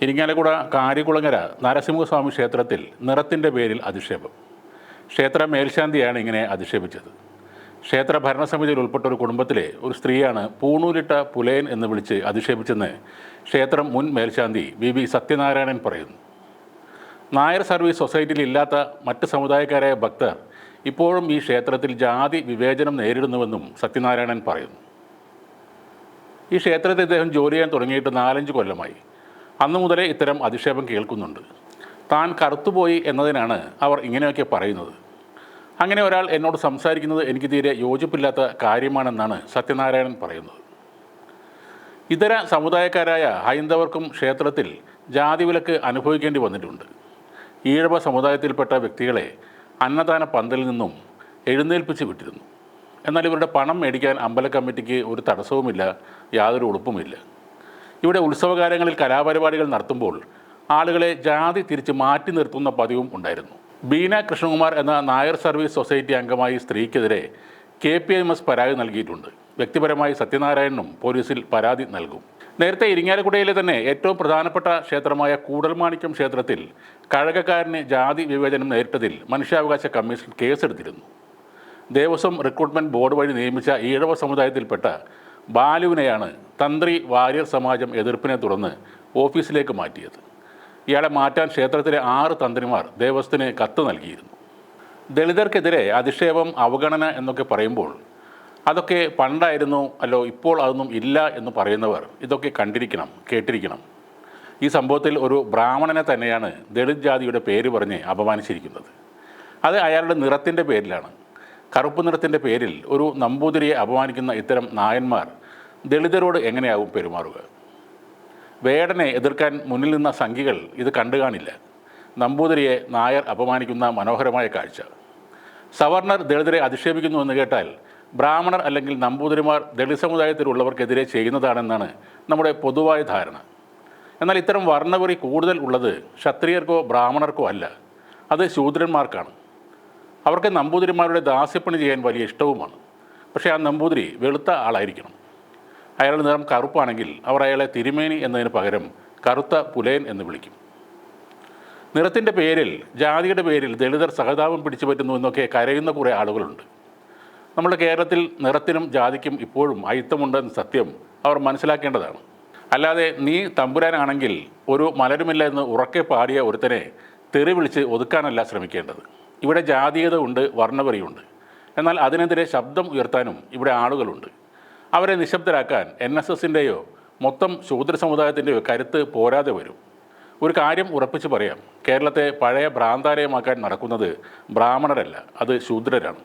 ഇരിങ്ങാലക്കുട കാരികുളങ്ങര നരസിംഹസ്വാമി ക്ഷേത്രത്തിൽ നിറത്തിൻ്റെ പേരിൽ അധിക്ഷേപം. ക്ഷേത്ര മേൽശാന്തിയാണ് ഇങ്ങനെ അധിക്ഷേപിച്ചത്. ക്ഷേത്ര ഭരണസമിതിയിൽ ഉൾപ്പെട്ട ഒരു കുടുംബത്തിലെ ഒരു സ്ത്രീയാണ് പൂണൂലിട്ട പുലയൻ എന്ന് വിളിച്ച് അധിക്ഷേപിച്ചെന്ന് ക്ഷേത്രം മുൻ മേൽശാന്തി ബി സത്യനാരായണൻ പറയുന്നു. നായർ സർവീസ് സൊസൈറ്റിയിൽ ഇല്ലാത്ത മറ്റ് സമുദായക്കാരായ ഭക്തർ ഇപ്പോഴും ഈ ക്ഷേത്രത്തിൽ ജാതി വിവേചനം നേരിടുന്നുവെന്നും സത്യനാരായണൻ പറയുന്നു. ഈ ക്ഷേത്രത്തിൽ ഇദ്ദേഹം ജോലി ചെയ്യാൻ തുടങ്ങിയിട്ട് 4-5 കൊല്ലമായി. അന്നു മുതലേ ഇത്തരം അധിക്ഷേപം കേൾക്കുന്നുണ്ട്. താൻ കറുത്തുപോയി എന്നതിനാണ് അവർ ഇങ്ങനെയൊക്കെ പറയുന്നത്. അങ്ങനെ ഒരാൾ എന്നോട് സംസാരിക്കുന്നത് എനിക്ക് തീരെ യോജിപ്പില്ലാത്ത കാര്യമാണെന്നാണ് സത്യനാരായണൻ പറയുന്നത്. ഇതര സമുദായക്കാരായ ഹൈന്ദവർക്കും ക്ഷേത്രത്തിൽ ജാതിവിലക്ക് അനുഭവിക്കേണ്ടി വന്നിട്ടുണ്ട്. ഈഴവ സമുദായത്തിൽപ്പെട്ട വ്യക്തികളെ അന്നദാന പന്തലിൽ നിന്നും എഴുന്നേൽപ്പിച്ച് വിട്ടിരുന്നു. എന്നാൽ ഇവരുടെ പണം മേടിക്കാൻ അമ്പല കമ്മിറ്റിക്ക് ഒരു തടസ്സവുമില്ല, യാതൊരു ഉളുപ്പുമില്ല. ഇവിടെ ഉത്സവകാലങ്ങളിൽ കലാപരിപാടികൾ നടത്തുമ്പോൾ ആളുകളെ ജാതി തിരിച്ച് മാറ്റി നിർത്തുന്ന പതിവും ഉണ്ടായിരുന്നു. ബീന കൃഷ്ണകുമാർ എന്ന നായർ സർവീസ് സൊസൈറ്റി അംഗമായി സ്ത്രീക്കെതിരെ KPMS പരാതി നൽകിയിട്ടുണ്ട്. വ്യക്തിപരമായി സത്യനാരായണനും പോലീസിൽ പരാതി നൽകും. നേരത്തെ ഇരിങ്ങാലക്കുടയിലെ തന്നെ ഏറ്റവും പ്രധാനപ്പെട്ട ക്ഷേത്രമായ കൂടൽമാണിക്യം ക്ഷേത്രത്തിൽ കഴകക്കാരന് ജാതി വിവേചനം നേരിട്ടതിൽ മനുഷ്യാവകാശ കമ്മീഷൻ കേസെടുത്തിരുന്നു. ദേവസ്വം റിക്രൂട്ട്മെൻറ്റ് ബോർഡ് വഴി നിയമിച്ച ഈഴവ സമുദായത്തിൽപ്പെട്ട ബാലുവിനെയാണ് തന്ത്രി വാര്യർ സമാജം എതിർപ്പിനെ തുടർന്ന് ഓഫീസിലേക്ക് മാറ്റിയത്. ഇയാളെ മാറ്റാൻ ക്ഷേത്രത്തിലെ 6 തന്ത്രിമാർ ദേവസ്വത്തിന് കത്ത് നൽകിയിരുന്നു. ദളിതർക്കെതിരെ അധിക്ഷേപം, അവഗണന എന്നൊക്കെ പറയുമ്പോൾ അതൊക്കെ പണ്ടായിരുന്നു, അല്ലോ ഇപ്പോൾ അതൊന്നും ഇല്ല എന്ന് പറയുന്നവർ ഇതൊക്കെ കണ്ടിരിക്കണം, കേട്ടിരിക്കണം. ഈ സംഭവത്തിൽ ഒരു ബ്രാഹ്മണനെ തന്നെയാണ് ദളിത് ജാതിയുടെ പേര് പറഞ്ഞ് അപമാനിച്ചിരിക്കുന്നത്. അത് അയാളുടെ നിറത്തിൻ്റെ പേരിലാണ്. കറുപ്പ് നിറത്തിൻ്റെ പേരിൽ ഒരു നമ്പൂതിരിയെ അപമാനിക്കുന്ന ഇത്തരം നായന്മാർ ദളിതരോട് എങ്ങനെയാവും പെരുമാറുക? വേടനെ എതിർക്കാൻ മുന്നിൽ നിന്ന സംഘികൾ ഇത് കണ്ടു കാണില്ല. നമ്പൂതിരിയെ നായർ അപമാനിക്കുന്ന മനോഹരമായ കാഴ്ച. സവർണർ ദളിതരെ അധിക്ഷേപിക്കുന്നു എന്ന് കേട്ടാൽ ബ്രാഹ്മണർ അല്ലെങ്കിൽ നമ്പൂതിരിമാർ ദളിത് സമുദായത്തിലുള്ളവർക്കെതിരെ ചെയ്യുന്നതാണെന്നാണ് നമ്മുടെ പൊതുവായ ധാരണ. എന്നാൽ ഇത്തരം വർണ്ണവെറി കൂടുതൽ ഉള്ളത് ക്ഷത്രിയർക്കോ ബ്രാഹ്മണർക്കോ അല്ല, അത് ശൂദ്രന്മാർക്കാണ്. അവർക്ക് നമ്പൂതിരിമാരുടെ ദാസ്യപ്പണി ചെയ്യാൻ വലിയ ഇഷ്ടവുമാണ്. പക്ഷേ ആ നമ്പൂതിരി വെളുത്ത ആളായിരിക്കണം. അയാളുടെ നിറം കറുപ്പാണെങ്കിൽ അവർ അയാളെ തിരുമേനി എന്നതിന് പകരം കറുത്ത പുലയൻ എന്ന് വിളിക്കും. നിറത്തിൻ്റെ പേരിൽ, ജാതിയുടെ പേരിൽ ദളിതർ സഹതാപം പിടിച്ചു പറ്റുന്നു എന്നൊക്കെ കരയുന്ന കുറേ ആളുകളുണ്ട്. നമ്മുടെ കേരളത്തിൽ നിറത്തിനും ജാതിക്കും ഇപ്പോഴും അയിത്തമുണ്ടെന്ന സത്യം അവർ മനസ്സിലാക്കേണ്ടതാണ്. അല്ലാതെ നീ തമ്പുരാനാണെങ്കിൽ ഒരു മലരുമില്ല എന്ന് ഉറക്കെ പാടിയ ഒരുത്തനെ തെറി വിളിച്ച് ഒതുക്കാനല്ല ശ്രമിക്കേണ്ടത്. ഇവിടെ ജാതീയത ഉണ്ട്, വർണ്ണവെറിയുണ്ട്. എന്നാൽ അതിനെതിരെ ശബ്ദം ഉയർത്താനും ഇവിടെ ആളുകളുണ്ട്. അവരെ നിശബ്ദരാക്കാൻ NSSൻ്റെയോ മൊത്തം ശൂദ്ര സമുദായത്തിൻ്റെയോ കരുത്ത് പോരാതെ വരും. ഒരു കാര്യം ഉറപ്പിച്ച് പറയാം, കേരളത്തെ പഴയ ഭ്രാന്താലയമാക്കാൻ നടക്കുന്നത് ബ്രാഹ്മണരല്ല, അത് ശൂദ്രരാണ്.